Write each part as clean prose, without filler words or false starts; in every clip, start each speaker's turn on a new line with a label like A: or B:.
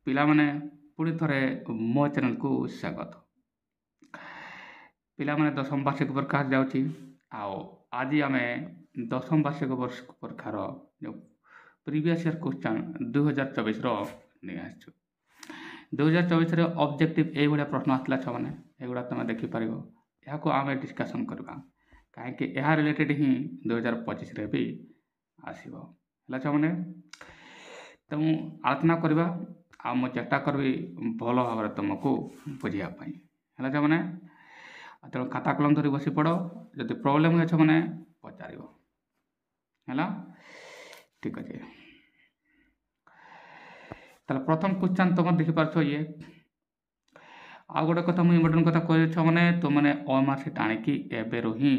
A: ପିଲାମାନେ ପୁଣି ଥରେ ମୋ ଚ୍ୟାନେଲକୁ ସ୍ୱାଗତ। ପିଲାମାନେ ଦଶମ ବାର୍ଷିକ ପରୀକ୍ଷା ଯାଉଛି ଆଉ ଆଜି ଆମେ ଦଶମ ବାର୍ଷିକ ପରୀକ୍ଷାର ଯେଉଁ ପ୍ରିଭିୟସ୍ ଇୟର୍ କ୍ୱେଶ୍ଚନ୍ 2024ର ନେଇ ଆସିଛୁ। 2024ରେ ଅବଜେକ୍ଟିଭ୍ ଏଇଭଳିଆ ପ୍ରଶ୍ନ ଆସିଥିଲା ଛୁଆମାନେ, ଏଗୁଡ଼ା ତୁମେ ଦେଖିପାରିବ। ଏହାକୁ ଆମେ ଡିସ୍କସନ୍ କରିବା କାହିଁକି ଏହା ରିଲେଟେଡ଼୍ ହିଁ 2025ରେ ବି ଆସିବ। ହେଲା ଛୁଆମାନେ, ତେଣୁ ଆଲୋଚନା କରିବା ଆଉ ମୁଁ ଚେଷ୍ଟା କରିବି ଭଲ ଭାବରେ ତୁମକୁ ବୁଝିବା ପାଇଁ। ହେଲା ଛୁଆମାନେ, ତେଣୁ ଖାତା କଲମ ଧରି ବସି ପଡ଼, ଯଦି ପ୍ରୋବ୍ଲେମ୍ ହୁଏ ଛୁଆମାନେ ପଚାରିବ। ହେଲା, ଠିକ୍ ଅଛି। ତାହେଲେ ପ୍ରଥମ କ୍ୱେଶ୍ଚନ୍ ତୁମର ଦେଖିପାରୁଛ ଇଏ। ଆଉ ଗୋଟେ କଥା ମୁଁ ଇମ୍ପୋର୍ଟାଣ୍ଟ କଥା କହିବି ଛୁଆମାନେ, ତୁମମାନେ OMR ଆଣିକି ଏବେରୁ ହିଁ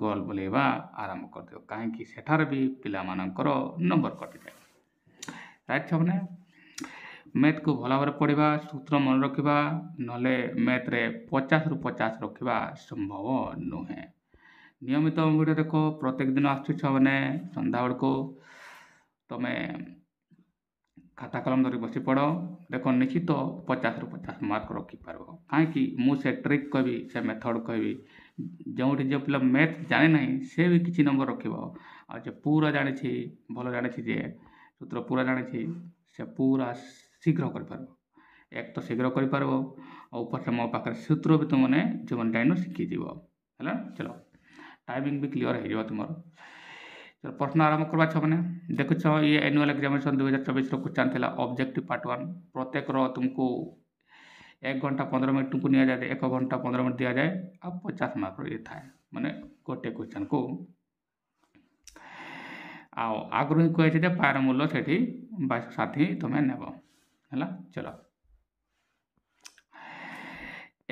A: ଗୋଲ୍ ବୁଲେଇବା ଆରମ୍ଭ କରିଦିଅ, କାହିଁକି ସେଠାରେ ବି ପିଲାମାନଙ୍କର ନମ୍ବର କଟିଯାଏ। ରାଇଟ୍ ଛୁଆମାନେ, ମ୍ୟାଥ୍କୁ ଭଲ ଭାବରେ ପଢ଼ିବା, ସୂତ୍ର ମନେ ରଖିବା, ନହେଲେ ମ୍ୟାଥ୍ରେ 50ରୁ 50 ରଖିବା ସମ୍ଭବ ନୁହେଁ। ନିୟମିତ ଭିଡ଼ିଓ ଦେଖ, ପ୍ରତ୍ୟେକ ଦିନ ଆସୁଛି ଛୁଆମାନେ ସନ୍ଧ୍ୟାବେଳକୁ। ତୁମେ ଖାତା କଲମ ଧରି ବସି ପଡ଼, ଦେଖ ନିଶ୍ଚିତ 50ରୁ 50 ମାର୍କ ରଖିପାରିବ। କାହିଁକି ମୁଁ ସେ ଟ୍ରିକ୍ କହିବି, ସେ ମେଥଡ଼ କହିବି। ଯେଉଁଠି ଯେଉଁ ପିଲା ମ୍ୟାଥ୍ ଜାଣେ ନାହିଁ ସେ ବି କିଛି ନମ୍ବର ରଖିବ, ଆଉ ଯେ ପୁରା ଜାଣିଛି, ଭଲ ଜାଣିଛି, ଯେ ସୂତ୍ର ପୁରା ଜାଣିଛି, ସେ ପୁରା ଶୀଘ୍ର କରିପାରିବ। ଏକ ତ ଶୀଘ୍ର କରିପାରିବ ଆଉ ଉପରେ ମୋ ପାଖରେ ସୂତ୍ର ବି ତୁମମାନେ ଯେଉଁମାନେ ଜାଣିନ ଶିଖିଯିବ। ହେଲା, ଚଲ ଟାଇମିଂ ବି କ୍ଲିଅର ହେଇଯିବ ତୁମର। ଚଲ ପ୍ରଶ୍ନ ଆରମ୍ଭ କରିବା ଛୁଆମାନେ। ଦେଖୁଛ ଇଏ ଆନୁଆଲ୍ ଏକ୍ଜାମିନେସନ୍ 2024ର କ୍ୱେଶ୍ଚନ୍ ଥିଲା ଅବଜେକ୍ଟିଭ୍ ପାର୍ଟ 1। ପ୍ରତ୍ୟେକର ତୁମକୁ 1 ଘଣ୍ଟା 15 ମିନିଟ୍ ତୁମକୁ ନିଆଯାଏ, 1 ଘଣ୍ଟା 15 ମିନିଟ୍ ଦିଆଯାଏ ଆଉ 50 ମାର୍କର ଇଏ ଥାଏ, ମାନେ ଗୋଟେ କ୍ୱେଶ୍ଚନ୍କୁ। ଆଉ ଆଗରୁ ହିଁ କୁହାଯାଇଛି ଯେ ପାୟର ମୂଲ୍ୟ ସେଠି 2260 ତୁମେ ନେବ। ହେଲା, ଚଲ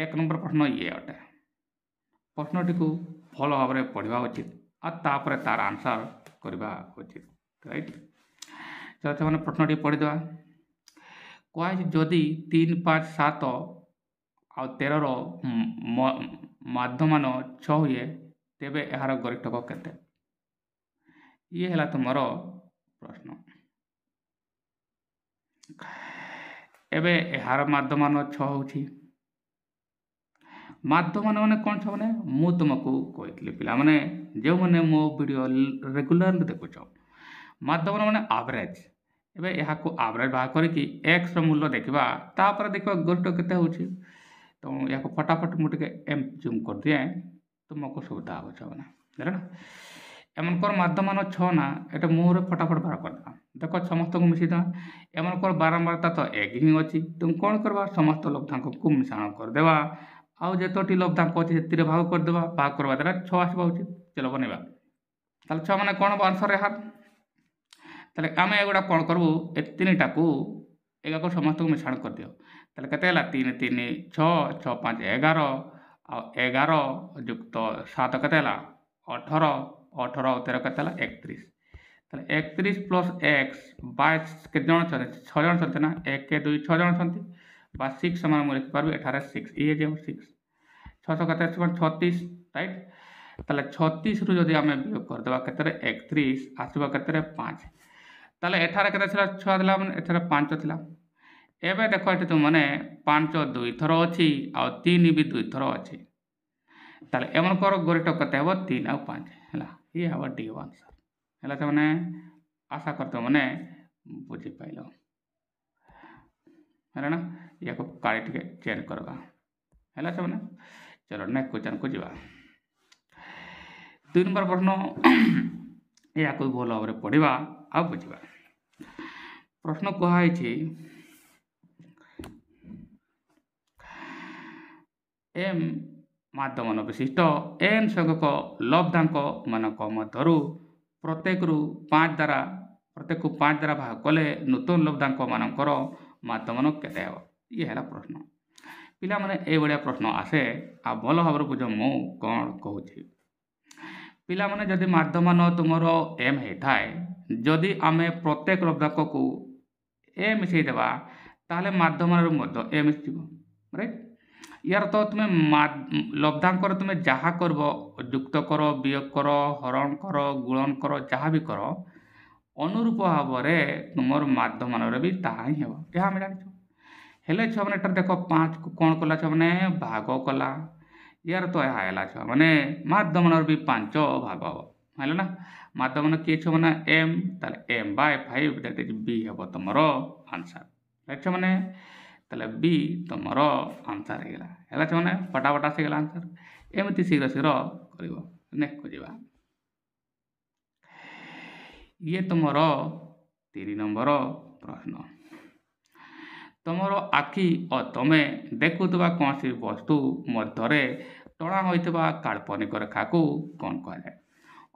A: 1 ନମ୍ବର ପ୍ରଶ୍ନ ଇଏ ଅଟେ। ପ୍ରଶ୍ନଟିକୁ ଭଲ ଭାବରେ ପଢ଼ିବା ଉଚିତ ଆଉ ତାପରେ ତାର ଆନ୍ସର କରିବା ଉଚିତ। ରାଇଟ୍, ଚଲ ସେମାନେ ପ୍ରଶ୍ନଟି ପଢ଼ିଦେବା। କୁହାଯାଇଛି ଯଦି 3, 5, 7 ଆଉ 13ର ମାଧ୍ୟମାନ 6 ହୁଏ, ତେବେ ଏହାର ଗରିଷ୍ଠକ କେତେ? ଇଏ ହେଲା ତୁମର ପ୍ରଶ୍ନ। ଏବେ ଏହାର ମାଧ୍ୟମାନ 6 ହେଉଛି। ମାଧ୍ୟମାନ ମାନେ କ'ଣ ଛୁଆମାନେ? ମୁଁ ତୁମକୁ କହିଥିଲି ପିଲାମାନେ, ଯେଉଁମାନେ ମୋ ଭିଡ଼ିଓ ରେଗୁଲାରଲି ଦେଖୁଛ, ମାଧ୍ୟମାନ ମାନେ ଆଭରେଜ୍। ଏବେ ଏହାକୁ ଆଭରେଜ୍ ବାହାର କରିକି ଏକ୍ସର ମୂଲ୍ୟ ଦେଖିବା, ତାପରେ ଦେଖିବା ଗରିଷ୍ଠ କେତେ ହେଉଛି। ତେଣୁ ଏହାକୁ ଫଟାଫଟ ମୁଁ ଟିକେ ଜୁମ୍ କରିଦିଏ, ତୁମକୁ ସୁବିଧା ହେବ ଛୁଆମାନେ। ହେଲା ନା, ଏମାନଙ୍କର ମାଧ୍ୟମାନ 6 ନା, ଏଇଟା ମୁହଁରେ ଫଟାଫଟ ବାହାର କରିଦେବା। ଦେଖ ସମସ୍ତଙ୍କୁ ମିଶିଦେବା। ଏମାନଙ୍କର ବାରମ୍ବାରତା ତ 1 ହିଁ ଅଛି, ତେଣୁ କ'ଣ କରିବା, ସମସ୍ତ ଲବ୍ଧାଙ୍କକୁ ମିଶାଣ କରିଦେବା ଆଉ ଯେତୋଟି ଲବ୍ଧାଙ୍କ ଅଛି ସେଥିରେ ଭାଗ କରିଦେବା। ଭାଗ କରିବା ଦ୍ୱାରା 6 ଆସିବା ଉଚିତ। ଚଲ ବନେଇବା। ତାହେଲେ ଛୁଆମାନେ କ'ଣ ହେବ ଆନ୍ସର ଏହା? ତାହେଲେ ଆମେ ଏଗୁଡ଼ା କ'ଣ କରିବୁ, ଏ 3ଟାକୁ ଏଗାକୁ ସମସ୍ତଙ୍କୁ ମିଶାଣ କରିଦିଅ। ତାହେଲେ କେତେ ହେଲା? 3, 3, 6, 6, 5, 11 ଆଉ 11 ଯୁକ୍ତ 7 କେତେ ହେଲା? 18, 18 ଆଉ 13 କେତେ ହେଲା? 31। ତାହେଲେ 31 ପ୍ଲସ୍ x 22 କେତେ ଜଣ ଅଛନ୍ତି? 6 ଜଣ ଅଛନ୍ତି ନା, 1, 2, 6 ଜଣ ଅଛନ୍ତି ବା 6 ସମାନ ମୁଁ ଲେଖିପାରିବି ଏଠାରେ 6, ଇଏ ଯେଉଁ 6 600 କେତେ ଆସିବ? 36। ରାଇଟ୍, ତାହେଲେ 36ରୁ ଯଦି ଆମେ ବିয়োଗ କରିଦେବା କେତେରେ? 31 ଆସିବ କେତେରେ? 5। ତାହେଲେ ଏଠାରେ କେତେ ଥିଲା? 6 ଥିଲା, ମାନେ ଏଠାରେ 5 ଥିଲା। ଏବେ ଦେଖ ଏଠି ତୁମମାନେ 5 2 ଥର ଅଛି ଆଉ 3 ବି 2 ଥର ଅଛି। ତାହେଲେ ଏମାନଙ୍କର ଗରିଷ୍ଠ କେତେ ହେବ? 3 ଆଉ 5। ହେଲା, ଇଏ ହେବ D ଆନ୍ସର। ହେଲା ସେମାନେ, ଆଶା କରୁଛ ମାନେ ବୁଝିପାରିଲ। ହେଲା ନା, ୟାକୁ କାଳି ଟିକେ ଚେଞ୍ଜ କରିବା। ହେଲା ସେମାନେ, ଚଲ ନେକ୍ସଟ କ୍ୱେଶ୍ଚନକୁ ଯିବା। 2 ନମ୍ବର ପ୍ରଶ୍ନ, ଏହାକୁ ଭଲ ଭାବରେ ପଢ଼ିବା ଆଉ ବୁଝିବା। ପ୍ରଶ୍ନ କୁହାଯାଇଛି m ମାଧ୍ୟମାନ ବିଶିଷ୍ଟ n ସଂଖ୍ୟକ ଲବ୍ଧାଙ୍କ ମାନଙ୍କ ମଧ୍ୟରୁ ପ୍ରତ୍ୟେକକୁ 5 ଦ୍ୱାରା ଭାଗ କଲେ ନୂତନ ଲବ୍ଧାଙ୍କ ମାନଙ୍କର ମାଧ୍ୟମାନ କେତେ ହେବ? ଇଏ ହେଲା ପ୍ରଶ୍ନ। ପିଲାମାନେ ଏଇଭଳିଆ ପ୍ରଶ୍ନ ଆସେ, ଆଉ ଭଲ ଭାବରେ ବୁଝ ମୁଁ କ'ଣ କହୁଛି। ପିଲାମାନେ ଯଦି ମାଧ୍ୟମାନ ତୁମର m ହେଇଥାଏ, ଯଦି ଆମେ ପ୍ରତ୍ୟେକ ଲବ୍ଧାଙ୍କକୁ a ମିଶାଇ ଦେବା, ତାହେଲେ ମାଧ୍ୟମାନରୁ ମଧ୍ୟ a ମିଶିଯିବ। ରାଇଟ୍, यार तो तुम्हें लब्धांकर तुम्हें जहाँ कर युक्त कर वियोग कर हरण कर गुणन कर जहाँ भी कर अनुरूप भाव में तुम माध्यम भी ताहा ही हम जानी हेले छुआ मैंने एटार देख 5 को कौन कला छुआ मैंने भाग कला यार तो यह है छुआ मैंने माध्यम भी 5 भाग हम है ना माध्यम किए छुआ मैंने एम ताले M by 5 that is B हम तुम आंसर राइट छुआ मैंने ताले बी तुम आंसर है छुआ मैंने फटाफट आसीगला आंसर एमती शीघ्र शीघ्र कर नेक्स्ट को जीवा ये तुम 3 नंबर प्रश्न तुमर आखि और तुमे देखुवा कौन सी वस्तु मध्य टणा होता काल्पनिक रेखा को कौन कहुए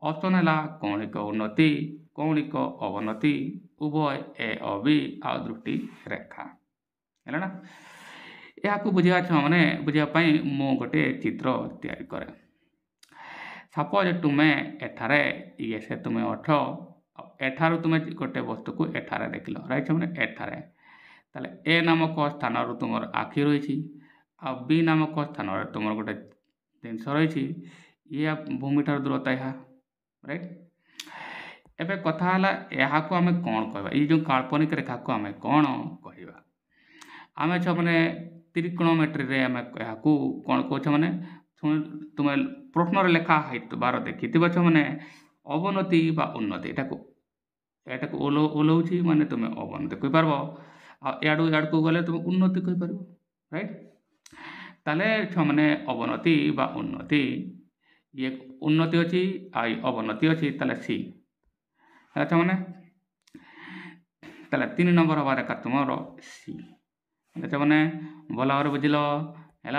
A: ऑप्शन है कौणिक उन्नति कौणिक अवनति उभय ए अबी आ दृष्टि रेखा है ना यहाँ बुझा मैंने बुझापी मु गोटे चित्र तैयारी करे सपोज तुम्हें एठारे ये से तुम्हें अठ एठारू तुम्हें गोटे वस्तु को एठारे देख लो राइट मैंने एठारे ताले ए नामक स्थान तुम आखि रही आ बी नामक स्थान तुम गोटे जिनस रही ये भूमि ठार दूरता यह राइट एबे कथा यहाँ को आम कौन कह ये जो काल्पनिक रेखा को आम कौन कह आम छ मैंने त्रिकोणमेट्री आम यहाँ कौन कौच मैंने तुम्हें प्रश्न लेखा बार देखी छ मैंने अवनति बा उन्नति एटा को ओल्लाऊँ माने तुम्हें अवनति कहीपर आड़ू को गले तुम उन्नति कहीपर राइट ताले छ मैंने अवनति बा उन्नति ये उन्नति अच्छी आई अवनति अच्छी ताले सी है मैंने ताले 3 नंबर हवा दरकार तुम सी है मैंने भल भाव बुझल है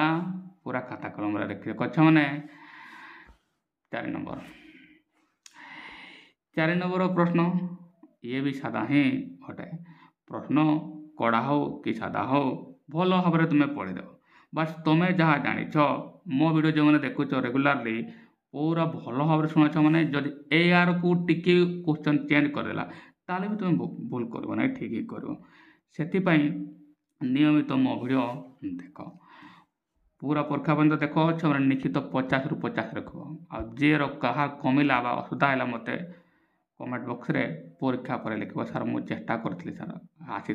A: पूरा खाता कलम देख कछ मैंने 4 नंबर प्रश्न ये भी सादा ही अटे प्रश्न कड़ा हो कि सादा हो भल भाव तुम्हें पढ़ीदेव बस तुम्हें जहाँ जाच मो वीडियो जो मैंने देखुच रेगुलारली पूरा भल भाव शुणुच मैंने जदि एआर को टिके क्वेश्चन चेंज करदेला ताले भी तुम्हें भूल कर ना ठीक ही कर नियमित मो वीडियो देख पूरा परीक्षा पर्यंत देख मैंने निश्चित 50 ରୁ 50 रख आ जे कहा कमिला असुविधा है मत कमेंट बॉक्स रे परीक्षा पर लिख सर मुझे चेष्टा करी सर आसी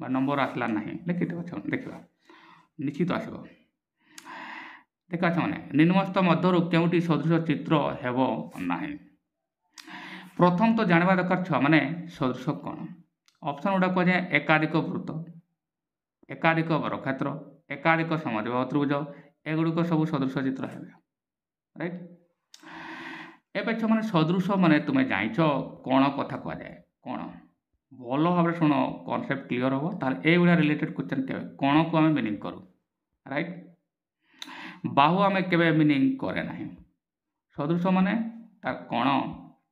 A: नंबर आसला ना लिखिदेव देखा निश्चित आसो देखा मैंने निम्नस्थ मध्य क्योंटी सदृश चित्र हेब ना प्रथम तो जानवा दरकार छुआ मैंने सदृश कौन ऑप्शन गुड़ा कहुए एकाधिक वृत्त एकाधिक बरक्षेत्र एकाधिक समद्विबाहु त्रिभुज एगुड़िक सब सदृश चित्र है राइट एवं छो मैंने सदृश मैंने तुम्हें जाच कौन कथा कहुए कौन भल भाव शुण कॉन्सेप्ट क्लियर हम ताले एगुड़ा रिलेटेड क्वेश्चन के कौन को आम मीनिंग करूँ राइट बाहु आम के मीनिंग करे ना सदृश माने तार कण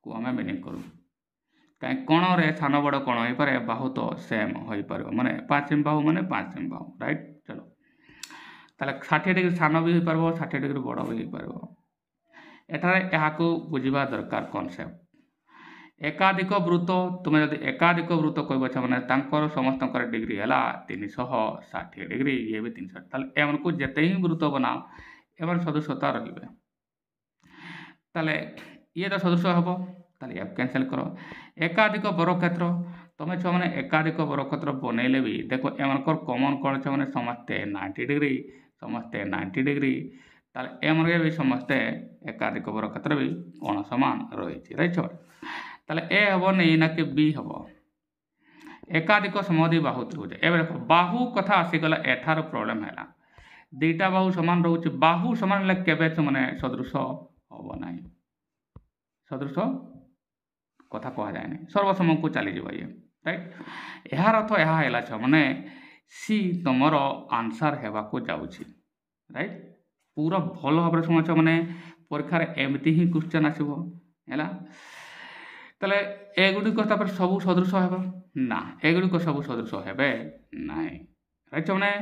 A: को आम मीनिंग करूँ कहीं कण रे सान बड़ कण हो पारे बाहु तो सेम हो पार माने 5 सेमी बाहु माने 5 सेमी बाहु राइट चलो ताले 60 डिग्री सान भी हो पार 60 डिग्री बड़ भी हो पार एठारे यहाँ बुझा दरकार कॉन्सेप्ट एकाधिक वृत्त तुम्हें जब एकाधिक वृत्त कह मैंने समस्त डिग्री है 360 डिग्री ये भी 360 एम को जिते ही वृत्त बनाओ एम सदृशता रे ताले ये तो सदृश हम ताले आप कैंसिल करो एकाधिक बरक्षेत्र तुम्हें छुआ मैंने एकाधिक बरक्षेत्र बनइले भी देखो एम कमन कौन छो मैंने समस्ते 90 डिग्री समस्ते 90 डिग्री ताले एम भी समस्ते एकाधिक बरक्षेत्र भी कोण समान रही राइट ताले ए हम नहीं ना कि बी हम एकाधिक समद्विबाहु त्रिभुज एवं देख बाहु कथा आसीगला एठार प्रोब्लेम है दुईटा बाहु सामान रोचे बाहु सामान के मैंने सदृश हम ना सदृश कथा कह जाए नहीं सर्वसम को चलीज ये राइट यार अर्थ यह है मैंने सी तुमर आंसर होगा जाऊँगी राइट पूरा भल भाव शुणुच मैंने परीक्षा एमती ही क्वेश्चन आसो है ताले एगुड़िक सब सदृश हे ना एगुड़िक सब सदृश हे ना राइट मैंने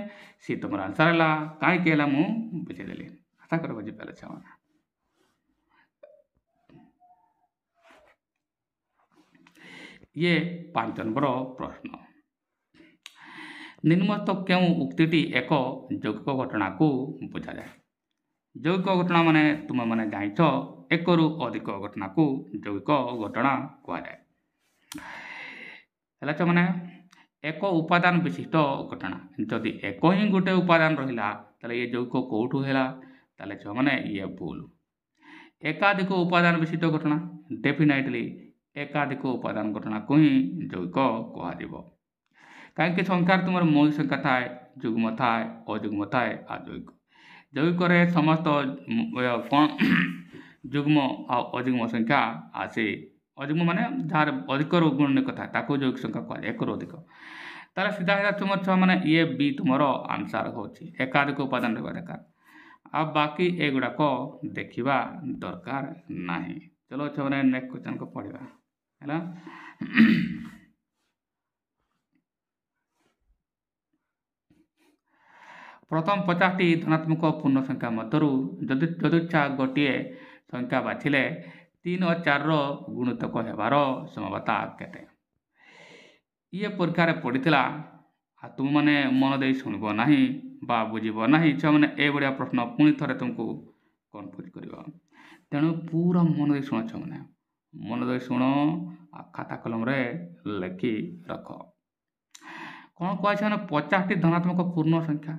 A: सी तुम आंसर है कहीं मुझे बुझेदेली आशा कर बुझीपारे छुआ ये 5 नंबर प्रश्न निम्नस्थ क्यों उक्ति एक यौगिक घटना को बुझा जाए यौगिक घटना माने तुम मैंने जाच एक रु अधिक घटना को यौगिक घटना कहुए है मैंने ଏକ ଉପାଦାନ ବିଶିଷ୍ଟ ଘଟଣା। ଯଦି ଏକ ହିଁ ଗୋଟେ ଉପାଦାନ ରହିଲା ତାହେଲେ ଇଏ ଯୌଗିକ କେଉଁଠୁ ହେଲା? ତାହେଲେ ଛୁଆମାନେ ଇଏ ଭୁଲ। ଏକାଧିକ ଉପାଦାନ ବିଶିଷ୍ଟ ଘଟଣା, ଡେଫିନାଇଟଲି ଏକାଧିକ ଉପାଦାନ ଘଟଣାକୁ ହିଁ ଯୌଗିକ କୁହାଯିବ। କାହିଁକି ସଂଖ୍ୟାରେ ତୁମର ମୌଳିକ ସଂଖ୍ୟା ଥାଏ, ଯୁଗ୍ମ ଥାଏ, ଅଯୁଗ୍ମ ଥାଏ, ଆଯୌଗିକ। ଯୌଗିକରେ ସମସ୍ତ କ'ଣ ଯୁଗ୍ମ ଆଉ ଅଯୁଗ୍ମ ସଂଖ୍ୟା ଆସେ। ଅଯୁଗ୍ମ ମାନେ ଯାହାର ଅଧିକରୁ ଗୁଣନୀୟକ ଥାଏ ତାକୁ ଯୌଗିକ ସଂଖ୍ୟା କୁହାଯାଏ, ଏକରୁ ଅଧିକ। ତାହେଲେ ସିଧା ସିଧା ତୁମର ଛୁଆମାନେ ଇଏ ବି ତୁମର ଆନ୍ସର ହେଉଛି, ଏକାଧିକ ଉପାଦାନ ରହିବା ଦରକାର। ଆଉ ବାକି ଏଗୁଡ଼ାକ ଦେଖିବା ଦରକାର ନାହିଁ। ଚलो ଛୁଆମାନେ ନେକ୍ସଟ କ୍ୱେଶ୍ଚନକୁ ପଢ଼ିବା ହେଲା। ପ୍ରଥମ 50ଟି ଧନାତ୍ମକ ପୂର୍ଣ୍ଣ ସଂଖ୍ୟା ମଧ୍ୟରୁ ଯଦୁଚ୍ଛା ଗୋଟିଏ ସଂଖ୍ୟା ବାଛିଲେ 3 ଓ 4ର ଗୁଣିତକ ହେବାର ସମ୍ଭାବନା କେତେ? ଇଏ ପରୀକ୍ଷାରେ ପଡ଼ିଥିଲା। ଆଉ ତୁମମାନେ ମନ ଦେଇ ଶୁଣିବ ନାହିଁ ବା ବୁଝିବ ନାହିଁ, ଛୁଆମାନେ ଏଭଳିଆ ପ୍ରଶ୍ନ ପୁଣି ଥରେ ତୁମକୁ କନଫ୍ୟୁଜ୍ କରିବ। ତେଣୁ ପୁରା ମନ ଦେଇ ଶୁଣ ଛୁଆମାନେ, ମନ ଦେଇ ଶୁଣ ଆଉ ଖାତା କଲମରେ ଲେଖି ରଖ। କ'ଣ କୁହାଯାଇଛି ମାନେ 50ଟି ଧନାତ୍ମକ ପୂର୍ଣ୍ଣ ସଂଖ୍ୟା।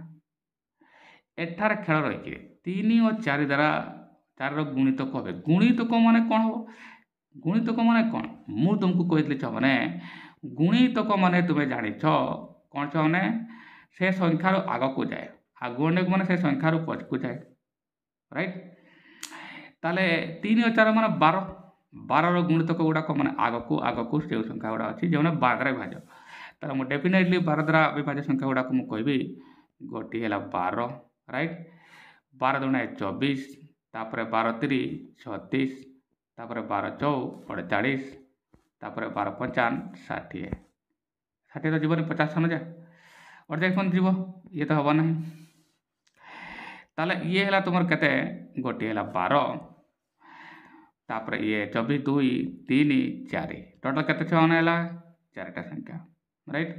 A: ଏଠାରେ ଖେଳ ରହିଛି 3 ଓ 4 ଦ୍ୱାରା 4ର ଗୁଣିତକ হবে। ଗୁଣିତକ ମାନେ କ'ଣ ହେବ? ଗୁଣିତକ ମାନେ କ'ଣ? ମୁଁ ତୁମକୁ କହିଥିଲି ଛୁଆମାନେ, ଗୁଣିତକ ମାନେ ତୁମେ ଜାଣିଛ କ'ଣ ଛୁଆମାନେ? ସେ ସଂଖ୍ୟାରୁ ଆଗକୁ ଯାଏ, ଆଉ ଗୁଣିତକ ମାନେ ସେ ସଂଖ୍ୟାରୁ ପଛକୁ ଯାଏ, ରାଇଟ୍? ତାହେଲେ 3 ଓ 4 ମାନେ 12, 12ର ଗୁଣିତକ ଗୁଡ଼ାକ ମାନେ ଆଗକୁ ଆଗକୁ ଯେଉଁ ସଂଖ୍ୟା ଗୁଡ଼ା ଅଛି ଯେଉଁମାନେ 12 ଦ୍ୱାରା ବିଭାଜ୍ୟ। ତାହେଲେ ମୁଁ ଡେଫିନେଟଲି 12 ଦ୍ୱାରା ବିଭାଜ୍ୟ ସଂଖ୍ୟା ଗୁଡ଼ାକ ମୁଁ କହିବି। ଗୋଟିଏ ହେଲା 12, ରାଇଟ୍? 12 ଦୁଗୁଣେ 24, ତାପରେ 12 3 36, ତାପରେ 12 4 48, ତାପରେ 12 55 60। 60 ତ ଯିବନି, 50 ସନ ଯାଏ 48 ପର୍ଯ୍ୟନ୍ତ ଯିବ, ଇଏ ତ ହେବ ନାହିଁ। ତାହେଲେ ଇଏ ହେଲା ତୁମର କେତେ? ଗୋଟିଏ ହେଲା 12, ତାପରେ ଇଏ 24 2 3 4, ଟୋଟାଲ କେତେ ଛୁଆମାନେ ହେଲା? 4ଟା ସଂଖ୍ୟା, ରାଇଟ୍?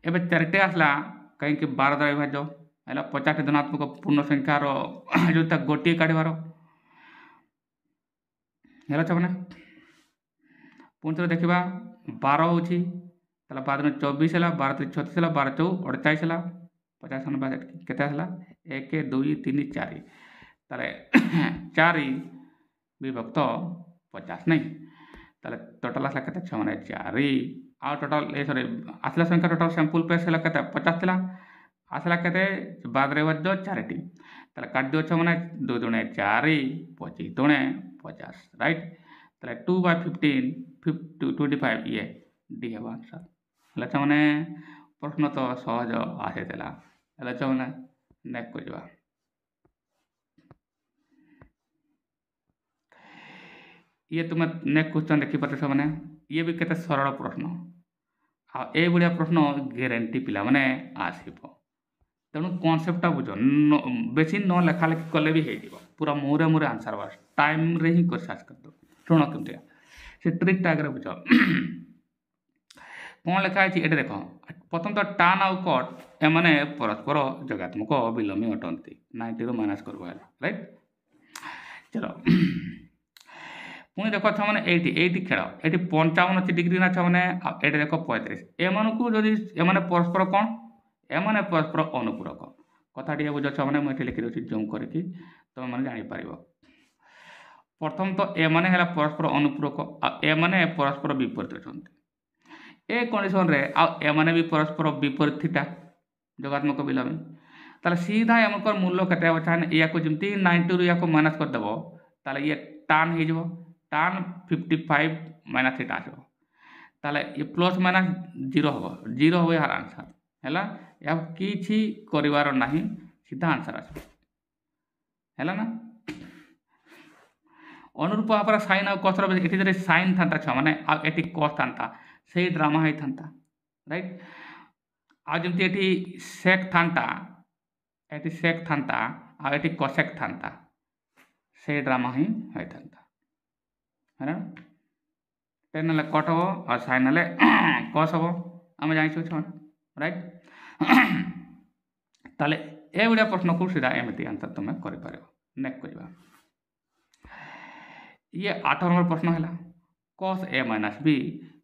A: ଏବେ 4ଟି ଆସିଲା କାହିଁକି? 12 ଦ୍ୱାରା ବିଭାଜ୍ୟ ହେଲା। 50ଟି ଧନାତ୍ମକ ପୂର୍ଣ୍ଣ ସଂଖ୍ୟାର ଯେଉଁଟା ଗୋଟିଏ କାଢ଼ିବାର ହେଲା ଛୁଆମାନେ। ପୁଣି ଥରେ ଦେଖିବା, 12 ହେଉଛି, ତାହେଲେ 12 24 ହେଲା, 12 3 36 ହେଲା, 12 4 48 ହେଲା, 50 କେତେ ଆସିଲା? 1 2 3 4, ତାହେଲେ 4 ବିଭକ୍ତ 50 ନାହିଁ। ତାହେଲେ ଟୋଟାଲ ଆସିଲା କେତେ ଛୁଆମାନେ? 4। ଆଉ ଟୋଟାଲ ଆସିଲା ସଂଖ୍ୟା ଟୋଟାଲ ସାମ୍ପୁଲ ପେସ୍ ହେଲା କେତେ? 50 ଥିଲା, ଆସିଲା କେତେ? 12 ଦ୍ୱାରା ବିଭାଜ୍ୟ 4ଟି। ତାହେଲେ କାଟିଦିଅ ଛୁଆମାନେ, 2 ଦୁଗୁଣେ 4 25 ଦୁଗୁଣେ 50, ରାଇଟ୍? ତାହେଲେ 2/15 25 ଇଏ ଡି ହେବ ଆନ୍ସର। ହେଲେ ଛୁଆମାନେ ପ୍ରଶ୍ନ ତ ସହଜ ଆସିଥିଲା। ହେଲେ ଛୁଆମାନେ ନେକ୍ସଟକୁ ଯିବା। ଇଏ ତୁମେ ନେକ୍ସଟ କ୍ୱେଶ୍ଚନ ଦେଖିପାରୁଛ ଛୁଆମାନେ, ଇଏ ବି କେତେ ସରଳ ପ୍ରଶ୍ନ। ଆଉ ଏଇଭଳିଆ ପ୍ରଶ୍ନ ଗ୍ୟାରେଣ୍ଟି ପିଲାମାନେ ଆସିବ। ତେଣୁ କନସେପ୍ଟଟା ବୁଝ, ବେଶୀ ନ ଲେଖାଲେଖି କଲେ ବି ହେଇଯିବ, ପୁରା ମୁହଁରେ ମୁହଁରେ ଆନ୍ସର ବାସ ଟାଇମ୍ରେ ହିଁ ସାର୍ଚ କରିଦେବ। ଶୁଣ କେମିତିଆ ସେ ଟ୍ରିକ୍ଟା ଆଗରେ ବୁଝ। କ'ଣ ଲେଖା ହେଇଛି ଏଠି ଦେଖ। ପ୍ରଥମତଃ ଟାନ୍ ଆଉ କଟ୍ ଏମାନେ ପରସ୍ପର ଯୋଗାତ୍ମକ ବିଲୋମୀ ଅଟନ୍ତି। 90ରୁ ମାଇନସ୍ କରିବ ହେଲା, ରାଇଟ୍? ଚଲ ପୁଣି ଦେଖ ଛୁଆମାନେ, ଏଇଠି ଖେଳ, ଏଠି 55 ଡିଗ୍ରୀ ନା ଛୁଆମାନେ, ଆଉ ଏଠି ଦେଖ 35। ଏମାନଙ୍କୁ ଯଦି ଏମାନେ ପରସ୍ପର କ'ଣ? ଏମାନେ ପରସ୍ପର ଅନୁପୂରକ। କଥା ଟିକେ ବୁଝ ଛୁଆମାନେ, ମୁଁ ଏଠି ଲେଖିଦେଉଛି ଜୁମ୍ କରିକି, ତୁମେମାନେ ଜାଣିପାରିବ। ପ୍ରଥମତଃ ଏମାନେ ହେଲା ପରସ୍ପର ଅନୁପୂରକ, ଆଉ ଏମାନେ ପରସ୍ପର ବିପରୀତ ଅଛନ୍ତି। ଏ କଣ୍ଡିସନରେ ଆଉ ଏମାନେ ବି ପରସ୍ପର ବିପରୀତ ଥିଟା, ଯୋଗାତ୍ମକ ବିଲୋମୀ। ତାହେଲେ ସିଧା ଏମାନଙ୍କର ମୂଲ୍ୟ କେତେ ହେବ? ୟାକୁ ଯେମିତି 90ରୁ ୟାକୁ ମାଇନସ୍ କରିଦେବ, ତାହେଲେ ଇଏ ଟାନ୍ ହେଇଯିବ। ଟାନ୍ 55 ମାଇନସ୍ ଥିଟା ଆସିବ। ତାହେଲେ ଇଏ ପ୍ଲସ୍ ମାଇନସ୍ 0 ହେବ, 0 ହେବ ଏହାର ଆନ୍ସର ହେଲା। ଏହା କିଛି କରିବାର ନାହିଁ, ସିଧା ଆନ୍ସର ଆସିବ, ହେଲା ନା? ଅନୁରୂପ ଭାବରେ ସାଇନ୍ ଆଉ କସ୍ର ଏଠି ଯଦି ସାଇନ୍ ଥାନ୍ତା ଛୁଆମାନେ, ଆଉ ଏଠି କସ୍ ଥାନ୍ତା, ସେଇ ଡ୍ରାମା ହେଇଥାନ୍ତା, ରାଇଟ୍? ଆଉ ଯେମିତି ଏଠି ସେକ୍ ଥାନ୍ତା, ଏଠି ସେକ୍ ଥାନ୍ତା, ଆଉ ଏଠି କସେକ୍ ଥାନ୍ତା, ସେଇ ଡ୍ରାମା ହିଁ ହେଇଥାନ୍ତା, ହେଲା? ଟେନ୍ ହେଲେ କଟ୍ ହେବ, ଆଉ ସାଇନ୍ ହେଲେ କସ୍ ହେବ, ଆମେ ଜାଣିଛୁ ଛୁଆମାନେ, ରାଇଟ୍? ତାହେଲେ ଏଭଳିଆ ପ୍ରଶ୍ନକୁ ସିଧା ଏମିତି ଆନ୍ସର ତୁମେ କରିପାରିବ। ନେକ୍ସଟକୁ ଯିବା। ଇଏ 8 ନମ୍ବର ପ୍ରଶ୍ନ ହେଲା। cos a minus b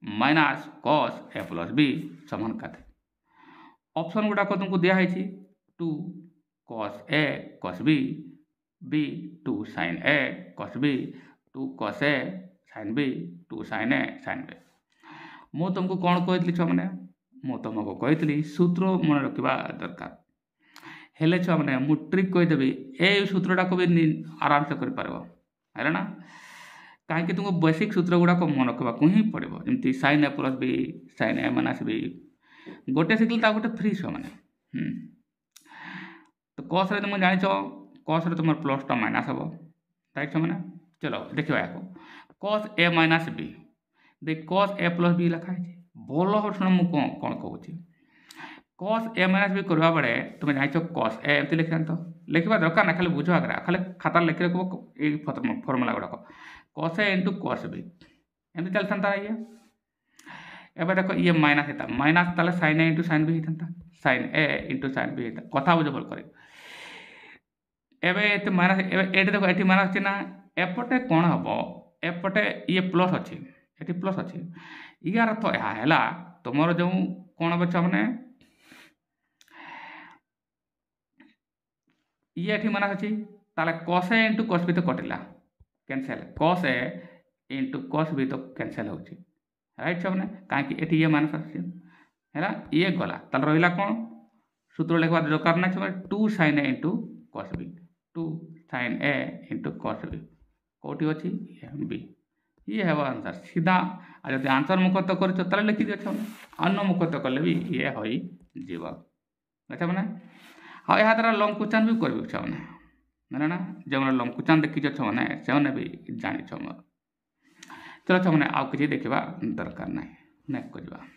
A: minus cos A plus B समान केते ऑप्शन गुड़ाक तुमको दिखाई 2 cos a cos b b 2 sin a cos b 2 cos a sin b 2 sin a sin b मु तुमको कौन कही छुआ मैंने मु तुमको कही सूत्र मन रखा दरकार हेले छुआ मैंने मु ट्रिक कहीदेवी ए सूत्रटा को भी आराम से कर ना कहीं तुमको बेसिक सूत्र गुड़ाक मन रखा ही पड़ो जमी sin a plus B sin a minus B गोटे शिखिले गोटे फ्री छुआ मैंने तो कस तुम जान कस तुम प्लस टा माइनस हम राइट छुआ मैंने चलो देखा या कस ए माइनस बी देख कस ए प्लस बी लिखाई भल शुण मुझे कौन कहूँ कस ए माइनस बी करवा बेले तुम जान कस ए एमती लिखा तो लिखा दरकार ना खाली बुझ आगे खाली खाता लिखी रख ये फर्मुला गुड़ाक कस ए इंटू कस बी एमती चलता ये एवं देख ये माइनस होता माइनस ताले sin a into sin b होता sin a into sin b होता कथा बुझ भल करे एवं माइनस ये देख ये माइनस अच्छी ना एपटे कौन हम एपटे ये प्लस अच्छी ये प्लस अच्छी यार अर्थ यह है तुम जो कौन हम छुआ मैंने ये माइनस अच्छी ताले cos a into cos b तो कटिला cancel cos a into cos b तो कैंसल हो राइट छुआ मैंने कहीं ये माइनस है ये गला ताल रहा कौन सूत्र लिखा दरकार ना छुआ 2 sin a into cos b 2 sin a into cos b कौटी अच्छी बी ये है आंसर सीधा जब आंसर मुखत कर लिखी दिए छुआ अन्न मुखत कले भी ये हो जीव अच्छा मैंने हाँ यहाँ द्वारा लंब कुचान भी कर छुआ मैंने ना जो लंब कुचान देखी छुआ मैंने से भी जानी छो मोर चलो छुआ मैंने आउ कि देखा दरकार ना नेक्स्ट कर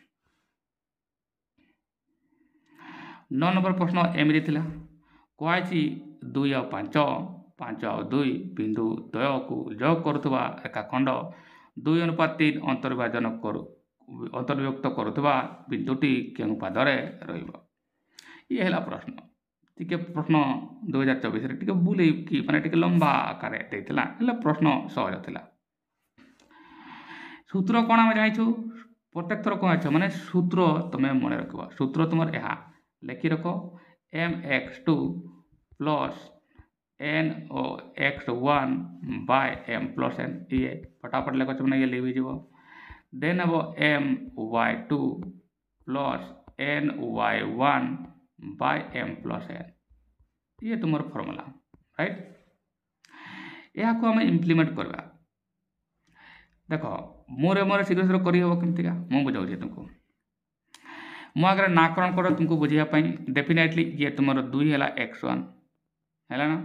A: 9 नंबर प्रश्न एमती कहुई 2 और 5 5 और 2 बिंदु द्वय को जोग करुवा रेखाखंड 2 अनुपात 3 अंतर्विभाजन अंतर्भुक्त करुवा बिंदुटी केउ पादरे ये है प्रश्न टी प्रश्न 2024 टी बुले कि माने टी लंबा आकार प्रश्न सहज था सूत्र कौन आम जाइछु प्रत्येक थर कौन माने सूत्र तुम्हें मन रख सूत्र तुम यह लिखि रख mx2 प्लस n ओ x1 by m plus n ये फटाफट लिख मैंने ये लिखी देन हम my2 plus ny1 by m plus n ये तुम फर्मुला राइट यहाँ को आम इम्प्लीमेंट करवा देख मोरे मोरे शीघ्र शीघ्र करमती मुझे बुझाऊँ तुमको मु आगे नाकरण कर तुमको बुझापी डेफिनेटली ये तुम 2 है x1 है ना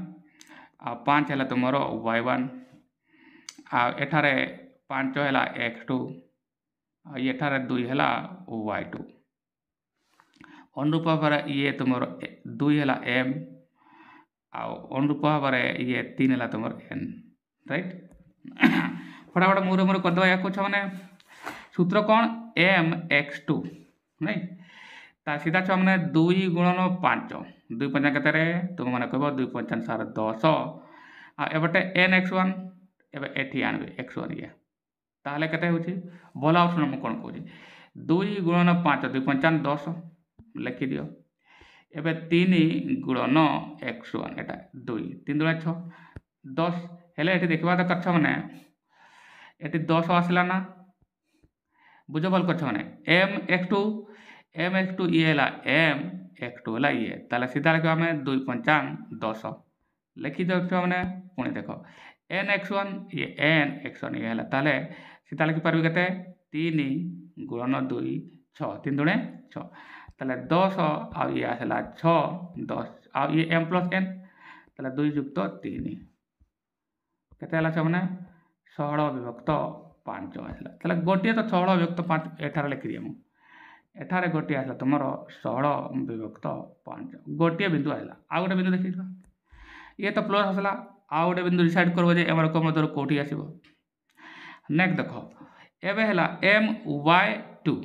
A: आ 5 है तुम y1 आठारे 5 है x2 एठारे 2 है y2 अनुरूप भाव ये तुम 2 है m अनुरूप भाव ये 3 है तुम n राइट फटाफट मुरे मुरे करदे या कुछ मैंने सूत्र कौन mx2 नहीं सीधा छुआ मैंने 2 गुणन 5 2 5 के तुम मैंने कह 2 5 7 10 एबटे nx1 एवं एटी आणवे x1 ये ताहले केते होची भला ऑप्शन हम कोन कहूची 2 गुणन 5 2 5 10 लिखि दियो एबे 3 गुणन x1 एटा 2 3 2 6 10 हेले एटी देखबा त कच्छ माने एटी 10 आसला ना बुझो भल कच्छ माने mx2 ये है mx2 है ये ताले सीधा लिखा हमें 2 5 10 लिखि दो मैंने पुणी देख nx1 ये nx1 ये है ताले सीधा लिखि पारबी केते 3 गुणन 2 6 3 2 6 ताले 10 आ ये आसला 6 10 आ ये m प्लस n ताले 2 युक्त 3 केते हला छ माने 16 विभक्त 5 आसला ताले गोटे तो 16 विभक्त 5 एठार लिखि दिए मु एठारे गोटे आसला तुम 16 विभक्त 5 गोटे बिंदु आसला आ गोटे बिंदु देखा ये तो प्लस आसला आ गोटे बिंदु डिसाइड करबो जे एमर को मधुर कोठी आसीबो नेक्स्ट देखो एबे हला my2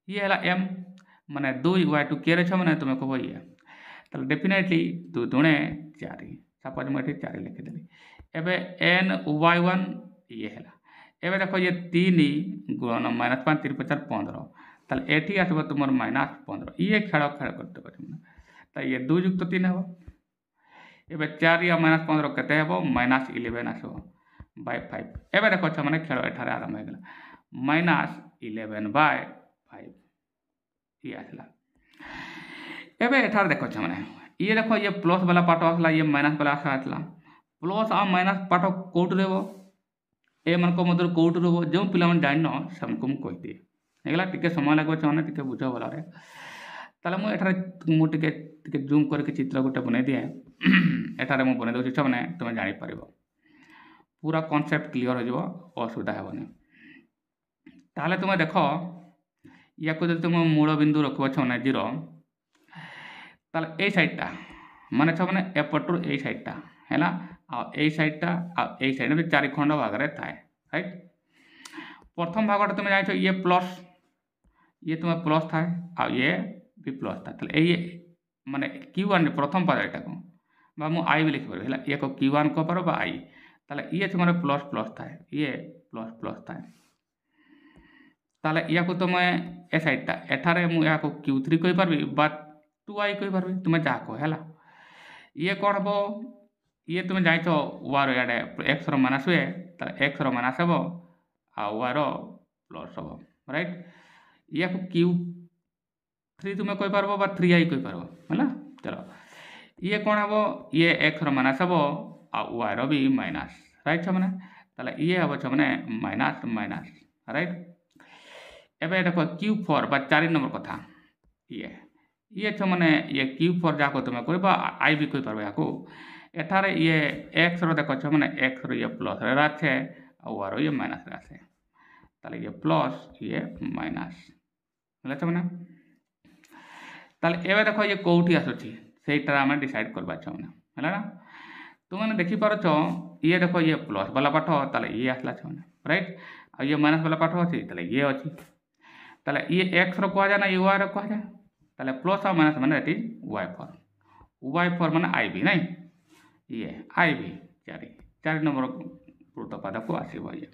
A: ये हला m माने 2y2 के रे छ माने तुम कहबो ये ताले डेफिनेटली 2 दुणे 4 सपोज मैं 4 लिखि देली एबे ny1 ये हला एबे देखो ये 3 गुणन -5 3 5 15 ताले एठी आसबो तुमर -15 ये खेल करते तो ये 2 युक्त 3 हेबो एबे 4 या -15 केते हेबो -11 आसबो बाय 5 एबे देखो छ माने खेल एठारे आरंभ हो गेला -11/5 ये आसला एबे एठार देखो छ माने ये देखो ये प्लस वाला पार्ट आसला ये माइनस वाला आसला प्लस आ माइनस पार्ट कोट देबो ए मन को मधुर कोट रहबो जो पिला मन जानि न समको मु कहि दे एगला टिके समय लागबो छ माने टिके बुझो वाला रे ताले मु एठारे मु टिके जूम करके चित्र गोटे बनै दिए एठारे मु बनै दउछि छ माने तुमे जानि परिबो पूरा कांसेप्ट क्लियर हो जबो असुविधा हेबोनी ताले तुमे देखो याको जदि तुम मूल बिंदु रखबो छ माने 0 ताले ए साइडटा माने छ माने एपटू ए साइडटा हैला आ ए साइडटा आ ए साइड में 4 खंड भाग रे थाए राइट प्रथम भागटा तुम जानिछ ये प्लस ये तुम प्लस थाए आ ये भी प्लस था ताले ये माने q1 प्रथम पद एटा को बा मु i भी लिख परबे हैला ये को q1 को पर बा i ताले ये छ माने प्लस प्लस थाए ये प्लस प्लस थाए ताले या को तुम ए साइडटा एठारे मु या को q3 कहि परबी बा 2i कहि परबी तुम जा को हैला ये कोन हबो ये तुम जाइछ वार याडे x रो माइनस हुए ताले x रो माइनस हबो आ y रो प्लस हबो राइट या को q3 तुम कहि परबो बा 3i कहि परबो हैला चलो ये कोन हबो ये x रो माइनस हबो आ y रो भी माइनस राइट छ माने ताले ये हबो छ माने माइनस माइनस राइट एबे देखो q4 बा 4 नंबर कथा ये छ माने ये q4 जाको तुम करबा i भी कहि परबो याको एठारे ये x रो देखो छ माने x रो ये प्लस रे राछे आ y रो ये माइनस राछे ताले ये प्लस ये माइनस होला छ माने ताले एबे देखो ये कोठी आसुची सेटा हम डिसाइड करबा छ माने होला ना तुम माने देखि पारो छ ये देखो ये प्लस वाला पाठ ताले ये आसला छ माने राइट आ ये माइनस वाला पाठ अछि ताले ये अछि ताले ये x रो को जाना ये y रो को जा ताले प्लस आ माइनस माने दैट इज y4 माने ib नहीं ये ib 4 नंबर गुरुत्व पद को आसीबो ये